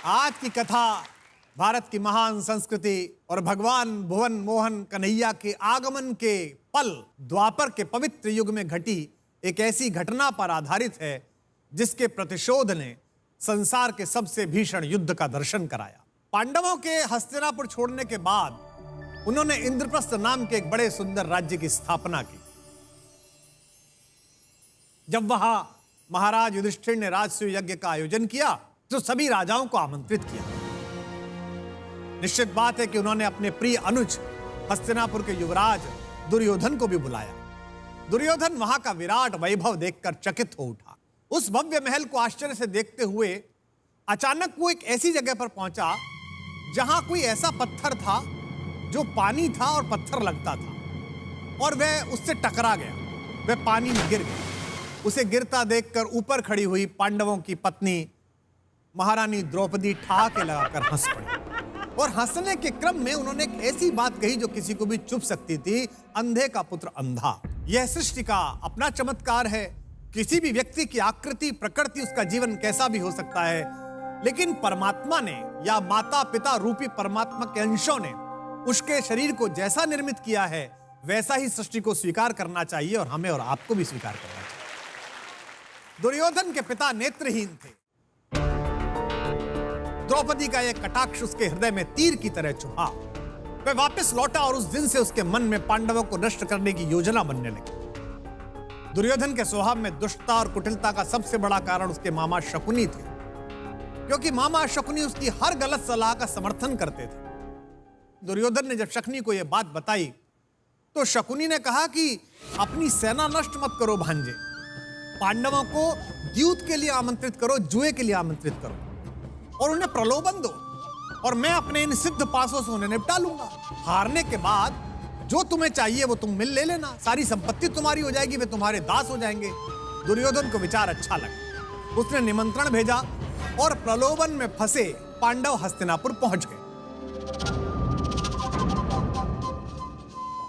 आज की कथा भारत की महान संस्कृति और भगवान भुवन मोहन कन्हैया के आगमन के पल द्वापर के पवित्र युग में घटी एक ऐसी घटना पर आधारित है जिसके प्रतिशोध ने संसार के सबसे भीषण युद्ध का दर्शन कराया। पांडवों के हस्तिनापुर छोड़ने के बाद उन्होंने इंद्रप्रस्थ नाम के एक बड़े सुंदर राज्य की स्थापना की। जब वहां महाराज युधिष्ठिर ने राजसूय यज्ञ का आयोजन किया तो सभी राजाओं को आमंत्रित किया। निश्चित बात है कि उन्होंने अपने प्रिय अनुज हस्तिनापुर के युवराज दुर्योधन को भी बुलाया। दुर्योधन वहां का विराट वैभव देखकर चकित हो उठा। उस भव्य महल को आश्चर्य से देखते हुए अचानक वो एक ऐसी जगह पर पहुंचा जहां कोई ऐसा पत्थर था जो पानी था और पत्थर लगता था, और वह उससे टकरा गया, वह पानी में गिर गया। उसे गिरता देखकर ऊपर खड़ी हुई पांडवों की पत्नी महारानी द्रौपदी ठहाके लगाकर हंस पड़ी, और हंसने के क्रम में उन्होंने एक ऐसी बात कही जो किसी को भी चुभ सकती थी। अंधे का पुत्र अंधा, यह सृष्टि का अपना चमत्कार है। किसी भी व्यक्ति की आकृति, प्रकृति, उसका जीवन कैसा भी हो सकता है, लेकिन परमात्मा ने या माता पिता रूपी परमात्मा के अंशों ने उसके शरीर को जैसा निर्मित किया है वैसा ही सृष्टि को स्वीकार करना चाहिए, और हमें और आपको भी स्वीकार करना चाहिए। दुर्योधन के पिता नेत्रहीन थे। द्रौपदी का एक कटाक्ष उसके हृदय में तीर की तरह चुभा। वह वापस लौटा और उस दिन से उसके मन में पांडवों को नष्ट करने की योजना बनने लगी। दुर्योधन के स्वभाव में दुष्टता और कुटिलता का सबसे बड़ा कारण उसके मामा शकुनी थे, क्योंकि मामा शकुनी उसकी हर गलत सलाह का समर्थन करते थे। दुर्योधन ने जब शकुनी को यह बात बताई तो शकुनी ने कहा कि अपनी सेना नष्ट मत करो भांजे, पांडवों को द्यूत के लिए आमंत्रित करो, जुए के लिए आमंत्रित करो और उन्हें प्रलोभन दो, और मैं अपने इन सिद्ध पासों से उन्हें निपटा लूंगा। हारने के बाद जो तुम्हें चाहिए वो तुम ले लेना, सारी संपत्ति तुम्हारी हो जाएगी, वे तुम्हारे दास हो जाएंगे। दुर्योधन को विचार अच्छा लगा। उसने निमंत्रण भेजा और प्रलोभन में फंसे पांडव हस्तिनापुर पहुंच गए।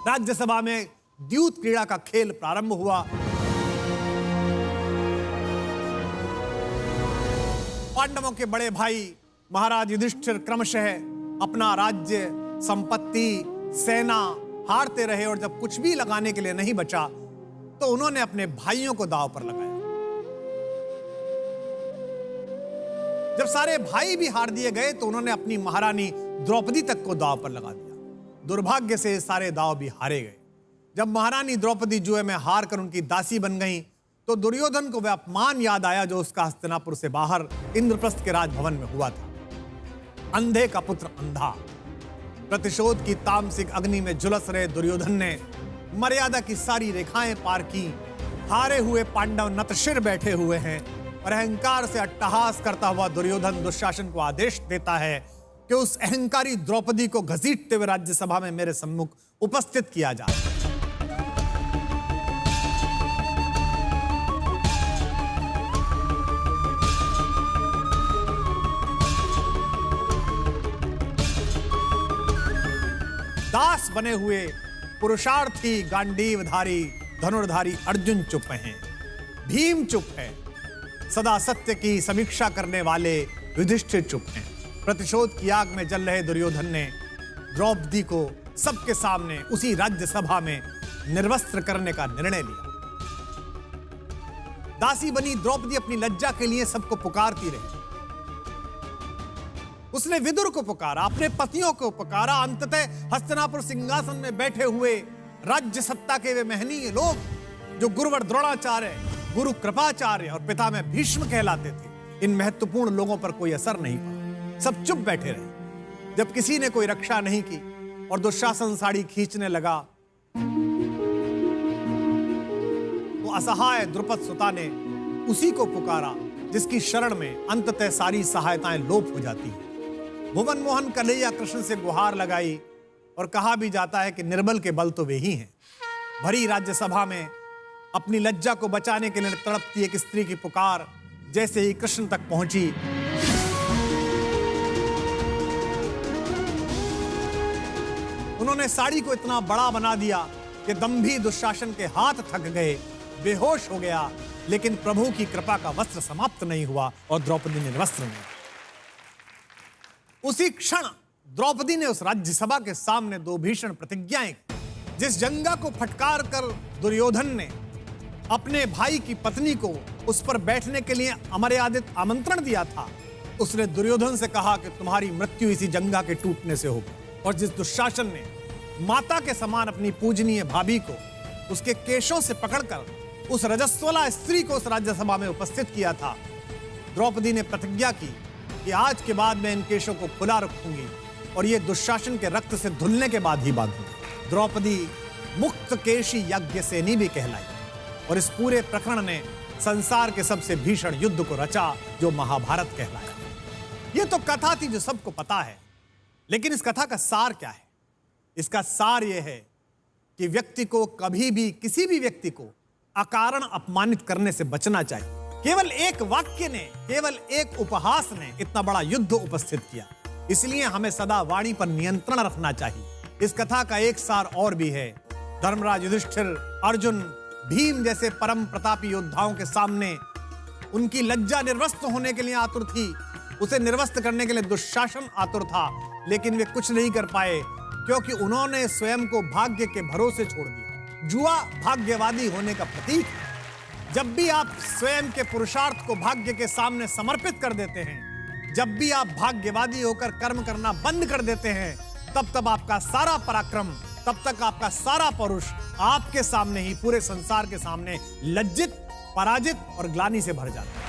राज्यसभा में द्यूत क्रीड़ा का खेल प्रारंभ हुआ। पांडवों के बड़े भाई महाराज युधिष्ठिर क्रमशः अपना राज्य, संपत्ति, सेना हारते रहे, और जब कुछ भी लगाने के लिए नहीं बचा तो उन्होंने अपने भाइयों को दांव पर लगाया। जब सारे भाई भी हार दिए गए तो उन्होंने अपनी महारानी द्रौपदी तक को दांव पर लगा दिया। दुर्भाग्य से सारे दांव भी हारे गए। जब महारानी द्रौपदी जुए में हार कर उनकी दासी बन गई तो दुर्योधन को वह अपमान याद आया जो उसका हस्तिनापुर से बाहर इंद्रप्रस्थ के राजभवन में हुआ था। अंधे का पुत्र अंधा। प्रतिशोध की तामसिक अग्नि में झुलस रहे दुर्योधन ने मर्यादा की सारी रेखाएं पार की। हारे हुए पांडव नतशिर बैठे हुए हैं और अहंकार से अट्टहास करता हुआ दुर्योधन दुशासन को आदेश देता है कि उस अहंकारी द्रौपदी को घसीटते हुए राज्यसभा में मेरे सम्मुख उपस्थित किया जाए। दास बने हुए पुरुषार्थी गांडीवधारी धनुर्धारी अर्जुन चुप हैं, भीम चुप है, सदा सत्य की समीक्षा करने वाले युधिष्ठिर चुप हैं। प्रतिशोध की आग में जल रहे दुर्योधन ने द्रौपदी को सबके सामने उसी राज्यसभा में निर्वस्त्र करने का निर्णय लिया। दासी बनी द्रौपदी अपनी लज्जा के लिए सबको पुकारती रही। उसने विदुर को पुकारा, अपने पतियों को पुकारा। अंततः हस्तिनापुर सिंहासन में बैठे हुए राज्य सत्ता के वे महनीय लोग जो गुरुवर द्रोणाचार्य, गुरु कृपाचार्य और पिता में भीष्म कहलाते थे, इन महत्वपूर्ण लोगों पर कोई असर नहीं पड़ा। सब चुप बैठे रहे। जब किसी ने कोई रक्षा नहीं की और दुशासन साड़ी खींचने लगा तो असहाय द्रुपद सुता ने उसी को पुकारा जिसकी शरण में अंततः सारी सहायताएं लोप हो जाती हैं। भुवन मोहन कन्हैया कृष्ण से गुहार लगाई, और कहा भी जाता है कि निर्बल के बल तो वे ही हैं। भरी राज्यसभा में अपनी लज्जा को बचाने के लिए तड़पती एक स्त्री की पुकार जैसे ही कृष्ण तक पहुंची, उन्होंने साड़ी को इतना बड़ा बना दिया कि दंभी दुशासन के हाथ थक गए, बेहोश हो गया, लेकिन प्रभु की कृपा का वस्त्र समाप्त नहीं हुआ और द्रौपदी निर्वस्त्र नहीं। उसी क्षण द्रौपदी ने उस राज्यसभा के सामने दो भीषण प्रतिज्ञाएं की। जिस जंगा को फटकार कर दुर्योधन ने अपने भाई की पत्नी को उस पर बैठने के लिए अमर्यादित आमंत्रण दिया था, उसने दुर्योधन से कहा कि तुम्हारी मृत्यु इसी जंगा के टूटने से होगी। और जिस दुशासन ने माता के समान अपनी पूजनीय भाभी को उसके केशों से पकड़कर उस रजस्वला स्त्री को उस राज्यसभा में उपस्थित किया था, द्रौपदी ने प्रतिज्ञा की कि आज के बाद मैं इन केशों को खुला रखूंगी और ये दुशासन के रक्त से धुलने के बाद ही बांधूंगी। द्रौपदी मुक्त केशी यज्ञसेनी भी कहलाई और इस पूरे प्रकरण ने संसार के सबसे भीषण युद्ध को रचा जो महाभारत कहलाया। यह तो कथा थी जो सबको पता है, लेकिन इस कथा का सार क्या है? इसका सार यह है कि व्यक्ति को कभी भी किसी भी व्यक्ति को अकारण अपमानित करने से बचना चाहिए। केवल एक वाक्य ने, केवल एक उपहास ने इतना बड़ा युद्ध उपस्थित किया, इसलिए हमें सदा वाणी पर नियंत्रण रखना चाहिए। इस कथा का एक सार और भी है। धर्मराज, युधिष्ठिर, अर्जुन, भीम जैसे परम प्रतापी योद्धाओं के सामने उनकी लज्जा निर्वस्त होने के लिए आतुर थी, उसे निर्वस्त करने के लिए दुशासन आतुर था, लेकिन वे कुछ नहीं कर पाए क्योंकि उन्होंने स्वयं को भाग्य के भरोसे छोड़ दिया। जुआ भाग्यवादी होने का प्रतीक है। जब भी आप स्वयं के पुरुषार्थ को भाग्य के सामने समर्पित कर देते हैं, जब भी आप भाग्यवादी होकर कर्म करना बंद कर देते हैं, तब आपका सारा पराक्रम, तब तक आपका सारा पौरुष आपके सामने ही, पूरे संसार के सामने लज्जित, पराजित और ग्लानि से भर जाता है।